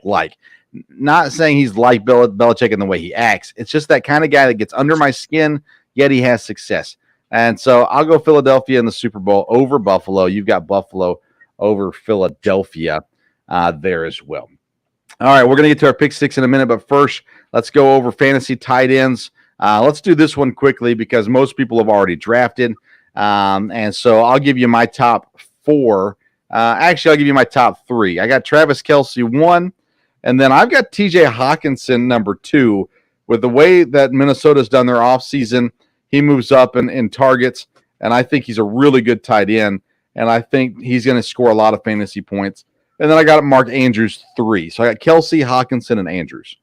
S2: not saying he's like Bill Belichick in the way he acts. It's just that kind of guy that gets under my skin, yet he has success. And so I'll go Philadelphia in the Super Bowl over Buffalo. You've got Buffalo over Philadelphia there as well. All right, we're going to get to our pick six in a minute, but first, let's go over fantasy tight ends. Let's do this one quickly because most people have already drafted. And so I'll give you my top four. Actually, I'll give you my top three. I got Travis Kelce 1, and then I've got TJ Hawkinson number 2. With the way that Minnesota's done their offseason, he moves up in targets, and I think he's a really good tight end, and I think he's going to score a lot of fantasy points. And then I got Mark Andrews 3. So I got Kelce, Hawkinson, and Andrews.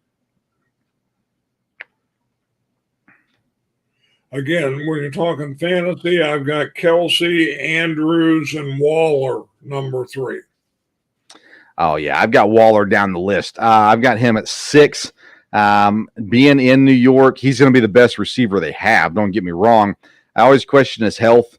S5: Again, when you're talking fantasy, I've got Kelce, Andrews, and Waller, number 3.
S2: Oh, yeah, I've got Waller down the list. I've got him at 6. Being in New York, he's going to be the best receiver they have. Don't get me wrong. I always question his health,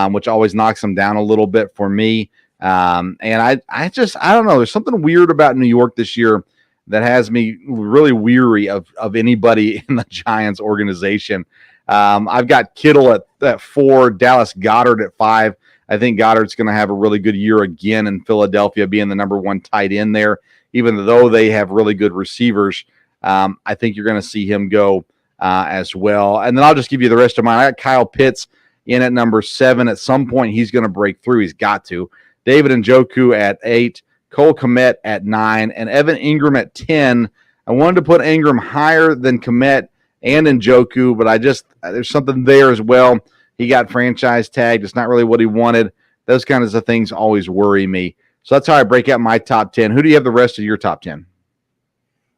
S2: which always knocks him down a little bit for me. And I don't know. There's something weird about New York this year that has me really weary of anybody in the Giants organization. I've got Kittle at 4, Dallas Goedert at 5. I think Goddard's going to have a really good year again in Philadelphia, being the number 1 tight end there. Even though they have really good receivers, I think you're going to see him go as well. And then I'll just give you the rest of mine. I got Kyle Pitts in at number 7. At some point, he's going to break through. He's got to. David Njoku at 8, Cole Kmet at 9, and Evan Ingram at 10. I wanted to put Ingram higher than Kmet and Njoku, but there's something there as well. He got franchise tagged. It's not really what he wanted. Those kinds of things always worry me. So that's how I break out my top 10. Who do you have the rest of your top 10?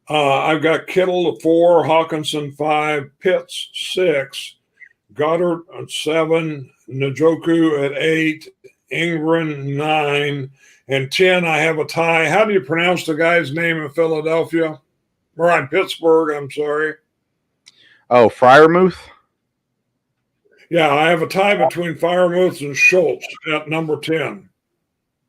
S5: I've got Kittle at 4, Hawkinson 5, Pitts 6, Goddard at 7, Njoku at 8, Ingram 9, and 10 I have a tie. How do you pronounce the guy's name in Philadelphia? Or in Pittsburgh, I'm sorry.
S2: Oh, Freiermuth?
S5: Yeah, I have a tie between Freiermuth and Schultz at number 10.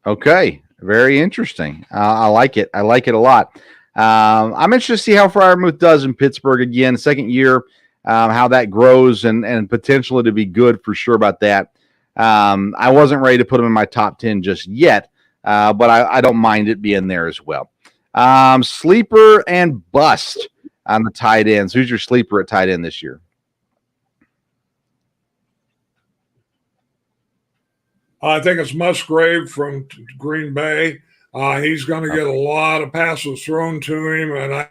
S2: Okay, very interesting. I like it. I like it a lot. I'm interested to see how Freiermuth does in Pittsburgh again, second year, how that grows and potentially to be good for sure about that. I wasn't ready to put him in my top 10 just yet, but I don't mind it being there as well. Sleeper and bust on the tight ends. Who's your sleeper at tight end this year?
S5: I think it's Musgrave from Green Bay. He's going to get a lot of passes thrown to him, and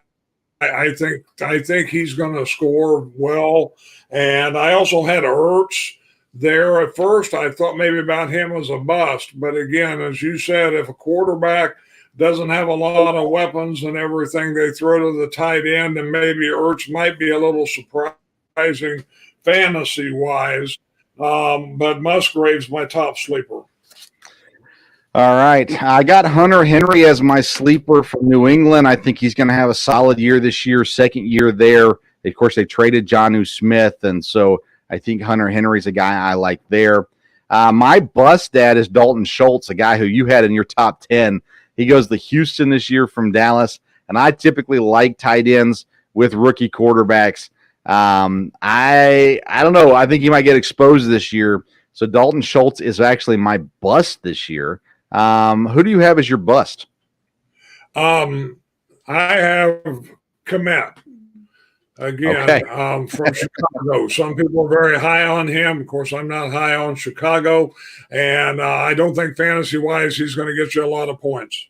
S5: I think he's going to score well. And I also had Ertz there at first. I thought maybe about him as a bust, but again, as you said, if a quarterback doesn't have a lot of weapons and everything they throw to the tight end, and maybe Ertz might be a little surprising fantasy-wise. But Musgrave's my top sleeper.
S2: All right. I got Hunter Henry as my sleeper from New England. I think he's going to have a solid year this year, second year there. Of course, they traded Jonnu Smith, and so I think Hunter Henry's a guy I like there. My bust dad is Dalton Schultz, a guy who you had in your top 10. He goes to Houston this year from Dallas, and I typically like tight ends with rookie quarterbacks. I don't know. I think he might get exposed this year. So Dalton Schultz is actually my bust this year. Who do you have as your bust?
S5: I have Komet. Again, from Chicago. Some people are very high on him. Of course, I'm not high on Chicago, and I don't think fantasy-wise he's going to get you a lot of points.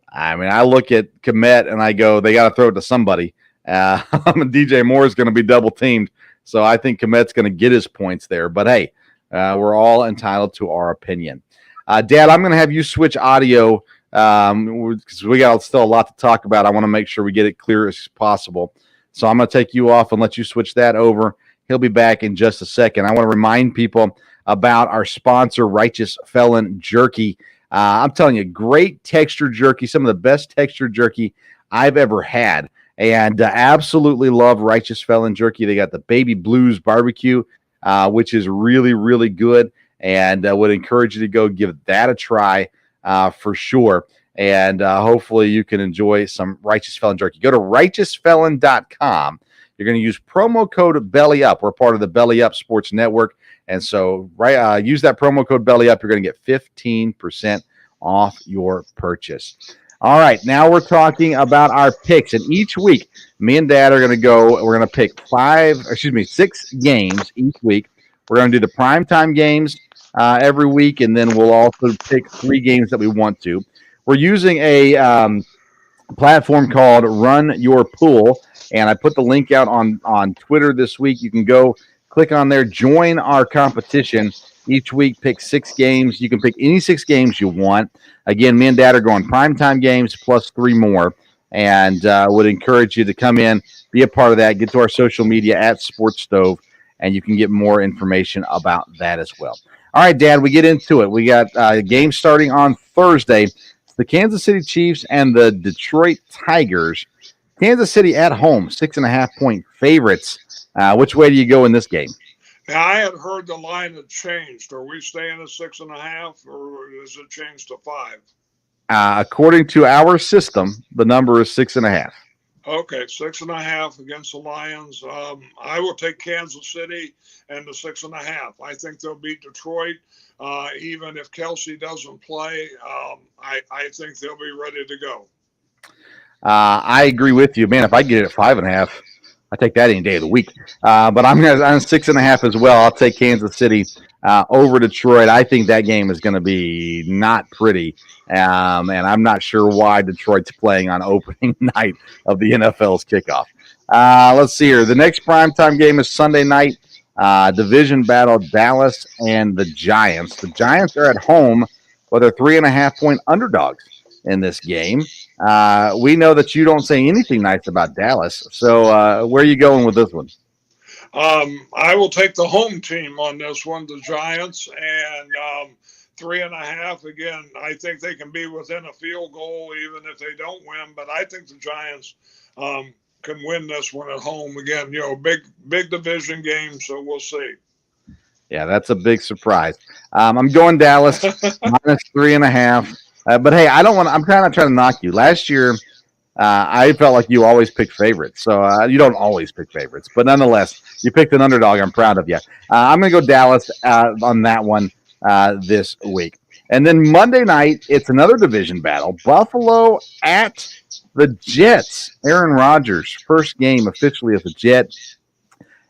S2: I mean, I look at Komet and I go, they got to throw it to somebody. DJ Moore is going to be double-teamed, so I think Komet's going to get his points there. But, hey, we're all entitled to our opinion. Dad, I'm going to have you switch audio because we got still a lot to talk about. I want to make sure we get it clear as possible. So I'm going to take you off and let you switch that over. He'll be back in just a second. I want to remind people about our sponsor, Righteous Felon Jerky. I'm telling you, great texture jerky, some of the best texture jerky I've ever had. And absolutely love Righteous Felon Jerky. They got the Baby Blues Barbecue, which is really, really good. And would encourage you to go give that a try for sure. And hopefully you can enjoy some Righteous Felon Jerky. Go to righteousfelon.com. You're going to use promo code BELLYUP. We're part of the Belly Up Sports Network. And so use that promo code BELLYUP. You're going to get 15% off your purchase. All right, now we're talking about our picks. And each week, me and Dad are going to go. We're going to pick 6 games each week. We're going to do the primetime games every week, and then we'll also pick 3 games that we want to. We're using a platform called Run Your Pool, and I put the link out on Twitter this week. You can go click on there, join our competition. Each week, pick 6 games. You can pick any 6 games you want. Again, me and Dad are going primetime games plus 3 more, and would encourage you to come in, be a part of that, get to our social media at Sports Stove, and you can get more information about that as well. All right, Dad, we get into it. We got a game starting on Thursday. It's the Kansas City Chiefs and the Detroit Tigers. Kansas City at home, 6.5-point favorites. Which way do you go in this game?
S5: Now, I had heard the line had changed. Are we staying at 6.5, or is it changed to 5?
S2: According to our system, the number is 6.5.
S5: Okay, 6.5 against the Lions. I will take Kansas City and the 6.5. I think they'll beat Detroit. Even if Kelsey doesn't play, I think they'll be ready to go.
S2: I agree with you, man. If I get it at 5.5, I take that any day of the week. But I'm 6.5 as well. I'll take Kansas City over Detroit. I think that game is going to be not pretty. And I'm not sure why Detroit's playing on opening night of the NFL's kickoff. Let's see here. The next primetime game is Sunday night. Division battle, Dallas and the Giants. The Giants are at home, but they're 3.5-point underdogs in this game. We know that you don't say anything nice about Dallas. So where are you going with this one?
S5: I will take the home team on this one, the Giants, and 3.5. Again, I think they can be within a field goal even if they don't win, but I think the Giants can win this one at home. Again, big division game, so we'll see.
S2: Yeah, that's a big surprise. I'm going Dallas minus 3.5. But hey, I'm kind of trying to knock you. Last year, I felt like you always pick favorites. So you don't always pick favorites, but nonetheless, you picked an underdog. I'm proud of you. I'm going to go Dallas on that one this week. And then Monday night, it's another division battle. Buffalo at the Jets. Aaron Rodgers, first game officially as a Jet.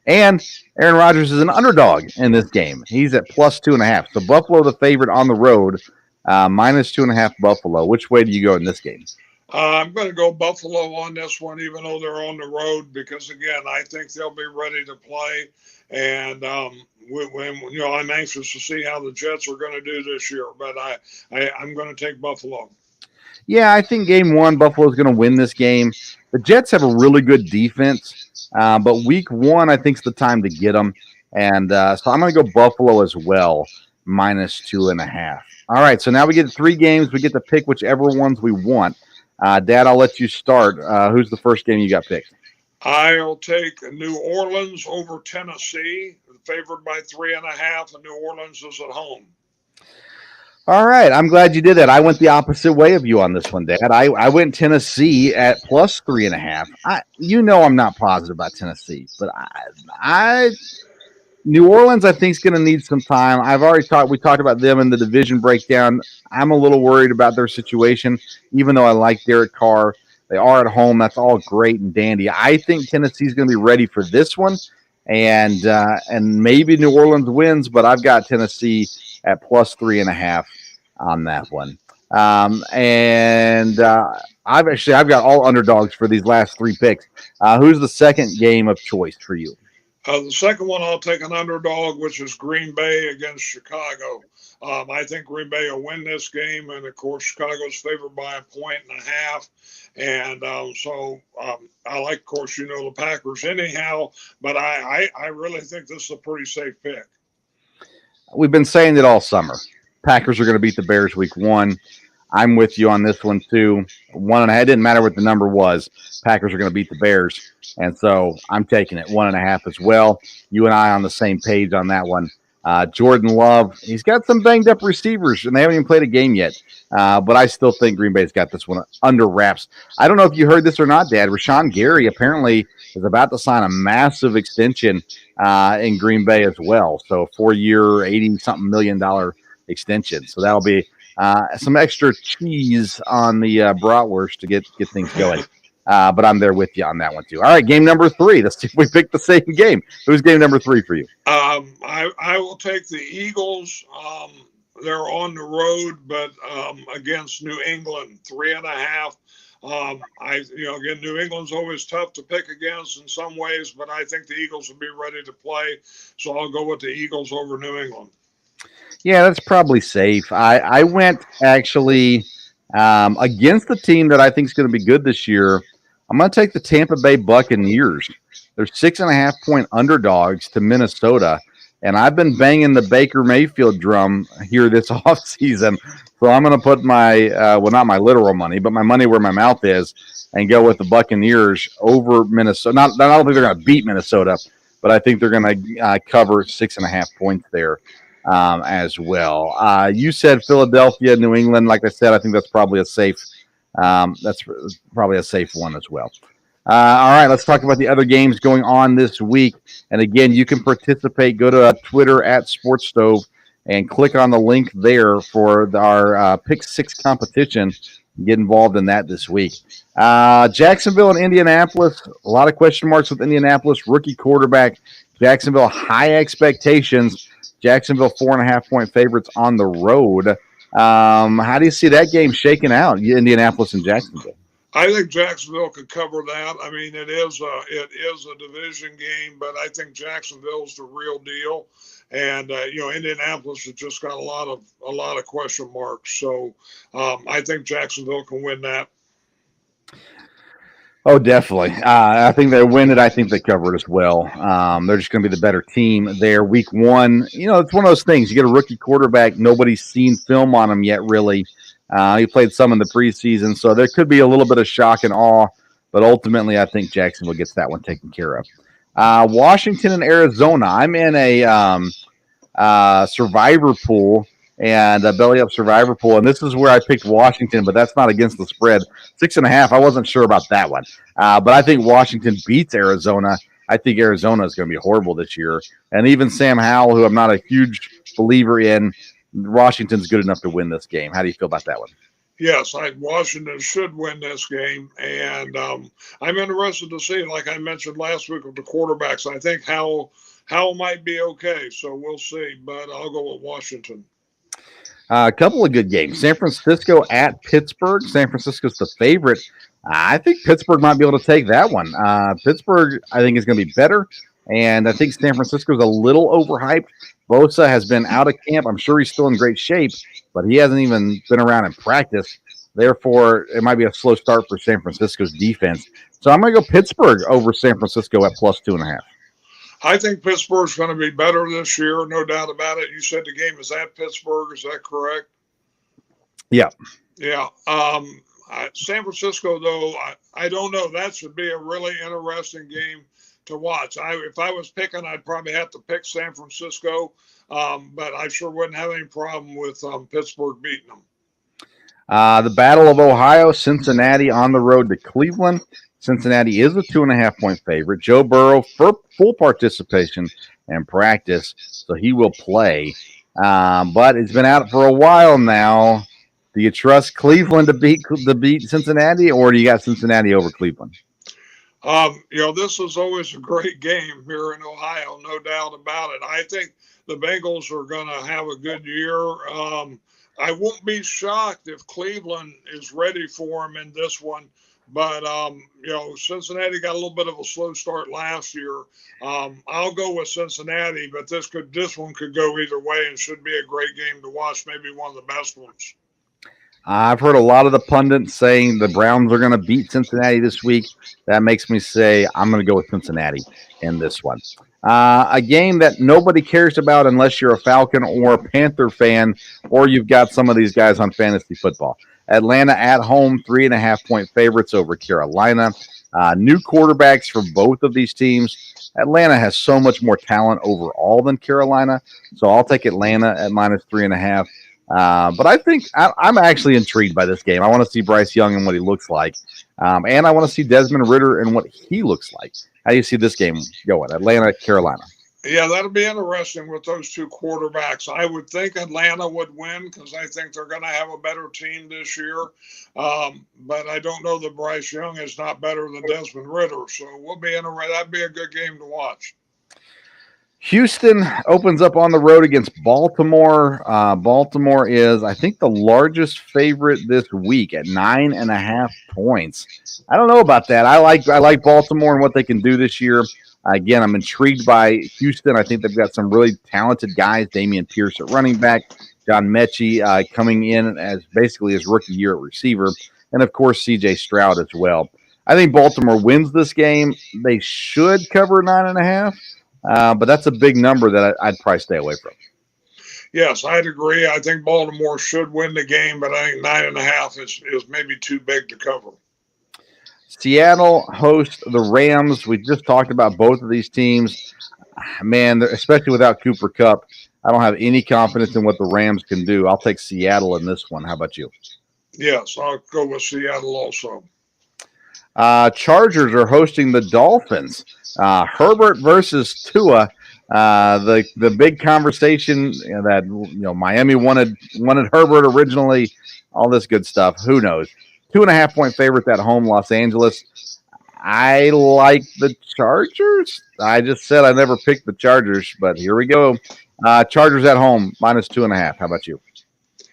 S2: And Aaron Rodgers is an underdog in this game. He's at plus 2.5. So Buffalo the favorite on the road. Minus 2.5 Buffalo. Which way do you go in this game?
S5: I'm going to go Buffalo on this one, even though they're on the road, because again, I think they'll be ready to play. And I'm anxious to see how the Jets are going to do this year. But I'm going to take Buffalo. Yeah,
S2: I think game 1, Buffalo is going to win this game. The Jets have a really good defense, but week 1, I think is the time to get them. And so I'm going to go Buffalo as well, minus 2.5. All right, so now we get 3 games. We get to pick whichever ones we want. Dad, I'll let you start. Who's the first game you got picked?
S5: I'll take New Orleans over Tennessee, favored by 3.5, and New Orleans is at home.
S2: All right. I'm glad you did that. I went the opposite way of you on this one, Dad. I went Tennessee at plus 3.5. I'm not positive about Tennessee, but New Orleans, I think, is going to need some time. We talked about them in the division breakdown. I'm a little worried about their situation, even though I like Derek Carr. They are at home. That's all great and dandy. I think Tennessee's going to be ready for this one, and maybe New Orleans wins, but I've got Tennessee at plus 3.5 on that one. I've got all underdogs for these last three picks. Who's the second game of choice for you?
S5: The second one, I'll take an underdog, which is Green Bay against Chicago. I think Green Bay will win this game, and of course, Chicago's favored by 1.5. And I like, of course, the Packers anyhow, but I really think this is a pretty safe pick.
S2: We've been saying it all summer. Packers are going to beat the Bears week 1. I'm with you on this one too. 1.5. It didn't matter what the number was. Packers are going to beat the Bears, and so I'm taking it 1.5 as well. You and I on the same page on that one. Jordan Love, he's got some banged up receivers, and they haven't even played a game yet. But I still think Green Bay's got this one under wraps. I don't know if you heard this or not, Dad. Rashawn Gary apparently is about to sign a massive extension in Green Bay as well. So 4-year, $80-something million extension. So that'll be some extra cheese on the bratwurst to get things going. But I'm there with you on that one too. All right, game number 3. Let's see if we pick the same game. Who's game number 3 for you?
S5: I will take the Eagles. They're on the road, but against New England, 3.5. Again, New England's always tough to pick against in some ways, but I think the Eagles will be ready to play. So I'll go with the Eagles over New England.
S2: Yeah, that's probably safe. I went actually against the team that I think is going to be good this year. I'm going to take the Tampa Bay Buccaneers. They're 6.5-point underdogs to Minnesota, and I've been banging the Baker Mayfield drum here this offseason. So I'm going to put my, not my literal money, but my money where my mouth is, and go with the Buccaneers over Minnesota. I don't think they're going to beat Minnesota, but I think they're going to cover 6.5 points there. As well. You said Philadelphia, New England. Like I said, I think that's probably a safe. That's probably a safe one as well. All right, let's talk about the other games going on this week. And again, you can participate. Go to Twitter at SportsStove and click on the link there for our Pick 6 competition. Get involved in that this week. Jacksonville and Indianapolis. A lot of question marks with Indianapolis. Rookie quarterback. Jacksonville, high expectations. Jacksonville 4.5-point favorites on the road. How do you see that game shaking out, Indianapolis and Jacksonville?
S5: I think Jacksonville could cover that. I mean, it is a division game, but I think Jacksonville's the real deal. And Indianapolis has just got a lot of question marks. So I think Jacksonville can win that.
S2: Oh, definitely. I think they win it. I think they cover it as well. They're just going to be the better team there. Week 1, it's one of those things. You get a rookie quarterback. Nobody's seen film on him yet, really. He played some in the preseason, so there could be a little bit of shock and awe. But ultimately, I think Jacksonville gets that one taken care of. Washington and Arizona. I'm in a survivor pool. And a belly up survivor pool. And this is where I picked Washington, but that's not against the spread. 6.5. I wasn't sure about that one. But I think Washington beats Arizona. I think Arizona is going to be horrible this year. And even Sam Howell, who I'm not a huge believer in, Washington's good enough to win this game. How do you feel about that one?
S5: Yes, Washington should win this game. And I'm interested to see, like I mentioned last week with the quarterbacks, I think Howell might be okay. So we'll see. But I'll go with Washington.
S2: A couple of good games. San Francisco at Pittsburgh. San Francisco's the favorite. I think Pittsburgh might be able to take that one. Pittsburgh, I think, is going to be better. And I think San Francisco's a little overhyped. Bosa has been out of camp. I'm sure he's still in great shape, but he hasn't even been around in practice. Therefore, it might be a slow start for San Francisco's defense. So I'm going to go Pittsburgh over San Francisco at plus 2.5.
S5: I think Pittsburgh's going to be better this year, no doubt about it. You said the game is at Pittsburgh. Is that correct?
S2: Yeah.
S5: Yeah. San Francisco, though, I don't know. That should be a really interesting game to watch. If I was picking, I'd probably have to pick San Francisco, but I sure wouldn't have any problem with Pittsburgh beating them.
S2: The Battle of Ohio, Cincinnati on the road to Cleveland. Cincinnati is a 2.5-point favorite. Joe Burrow for full participation and practice, so he will play. But it's been out for a while now. Do you trust Cleveland to beat Cincinnati, or do you got Cincinnati over Cleveland?
S5: This is always a great game here in Ohio, no doubt about it. I think the Bengals are going to have a good year. I won't be shocked if Cleveland is ready for them in this one. But, Cincinnati got a little bit of a slow start last year. I'll go with Cincinnati, but this one could go either way and should be a great game to watch, maybe one of the best ones.
S2: I've heard a lot of the pundits saying the Browns are going to beat Cincinnati this week. That makes me say I'm going to go with Cincinnati in this one. A game that nobody cares about unless you're a Falcon or a Panther fan, or you've got some of these guys on fantasy football. Atlanta at home, 3.5-point favorites over Carolina. New quarterbacks for both of these teams. Atlanta has so much more talent overall than Carolina, so I'll take Atlanta at minus 3.5. But I think I'm actually intrigued by this game. I want to see Bryce Young and what he looks like, and I want to see Desmond Ridder and what he looks like. How do you see this game going? Atlanta, Carolina.
S5: Yeah, that'll be interesting with those two quarterbacks. I would think Atlanta would win because I think they're going to have a better team this year. But I don't know that Bryce Young is not better than Desmond Ridder. So that'd be a good game to watch.
S2: Houston opens up on the road against Baltimore. Baltimore is, I think, the largest favorite this week at 9.5 points. I don't know about that. I like Baltimore and what they can do this year. Again, I'm intrigued by Houston. I think they've got some really talented guys. Damian Pierce at running back, John Mechie coming in as basically his rookie year at receiver, and of course C.J. Stroud as well. I think Baltimore wins this game. They should cover 9.5, but that's a big number that I'd probably stay away from.
S5: Yes, I'd agree. I think Baltimore should win the game, but I think 9.5 is maybe too big to cover.
S2: Seattle hosts the Rams. We just talked about both of these teams. Man, especially without Cooper Kupp, I don't have any confidence in what the Rams can do. I'll take Seattle in this one. How about you?
S5: Yes, I'll go with Seattle also.
S2: Chargers are hosting the Dolphins. Herbert versus Tua. The big conversation that Miami wanted Herbert originally. All this good stuff. Who knows? 2.5-point favorite at home, Los Angeles. I like the Chargers. I just said I never picked the Chargers, but here we go. Chargers at home, minus 2.5. How about you?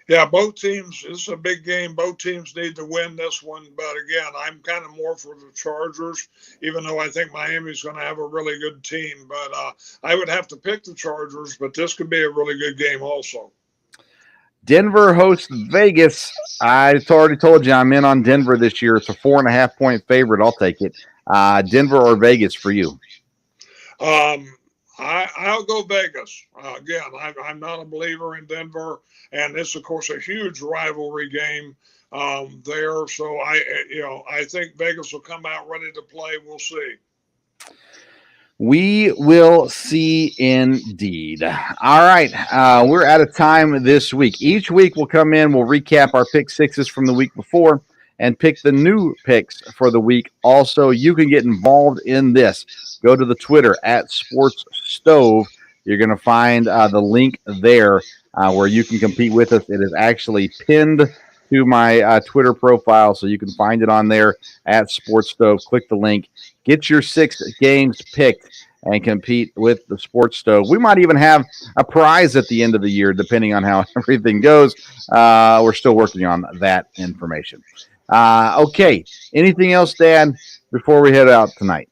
S5: Yeah, both teams, this is a big game. Both teams need to win this one. But again, I'm kind of more for the Chargers, even though I think Miami's going to have a really good team. But I would have to pick the Chargers, but this could be a really good game also.
S2: Denver hosts Vegas. I already told you I'm in on Denver this year. It's a 4.5-point favorite. I'll take it. Denver or Vegas for you?
S5: I'll go Vegas. Again, I'm not a believer in Denver, and this, of course, a huge rivalry game there. So I think Vegas will come out ready to play. We'll see.
S2: We will see indeed. All right. We're out of time this week. Each week we'll come in, we'll recap our pick sixes from the week before and pick the new picks for the week. Also, you can get involved in this. Go to the Twitter at Sports Stove. You're going to find the link there where you can compete with us. It is actually pinned to my Twitter profile, so you can find it on there at Sports Stove. Click the link. Get your 6 games picked and compete with the Sports Stove. We might even have a prize at the end of the year, depending on how everything goes. We're still working on that information. Okay. Anything else, Dad, before we head out tonight?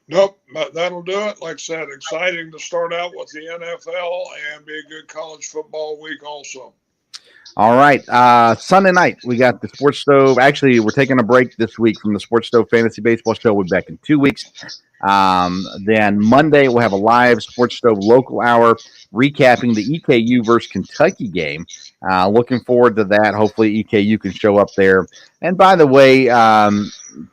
S5: Nope, but that'll do it. Like I said, exciting to start out with the NFL and be a good college football week also.
S2: All right. Sunday night, we got the Sports Stove. Actually, we're taking a break this week from the Sports Stove Fantasy Baseball Show. We'll be back in 2 weeks. Then Monday, we'll have a live Sports Stove local hour recapping the EKU versus Kentucky game. Looking forward to that. Hopefully, EKU can show up there. And by the way,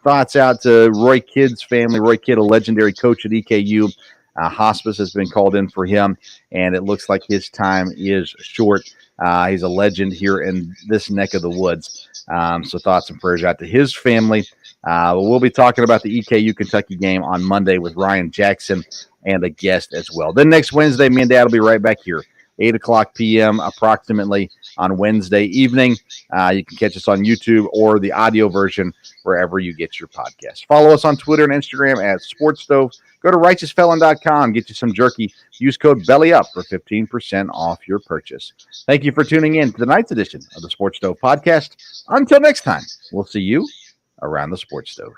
S2: thoughts out to Roy Kidd's family. Roy Kidd, a legendary coach at EKU. Hospice has been called in for him, and it looks like his time is short. He's a legend here in this neck of the woods. So thoughts and prayers out to his family. We'll be talking about the EKU Kentucky game on Monday with Ryan Jackson and a guest as well. Then next Wednesday, me and Dad will be right back here, 8 o'clock p.m. approximately on Wednesday evening. You can catch us on YouTube or the audio version wherever you get your podcast. Follow us on Twitter and Instagram at Sports Stove. Go to righteousfelon.com. Get you some jerky. Use code BELLYUP for 15% off your purchase. Thank you for tuning in to tonight's edition of the Sports Stove Podcast. Until next time, we'll see you around the Sports Stove.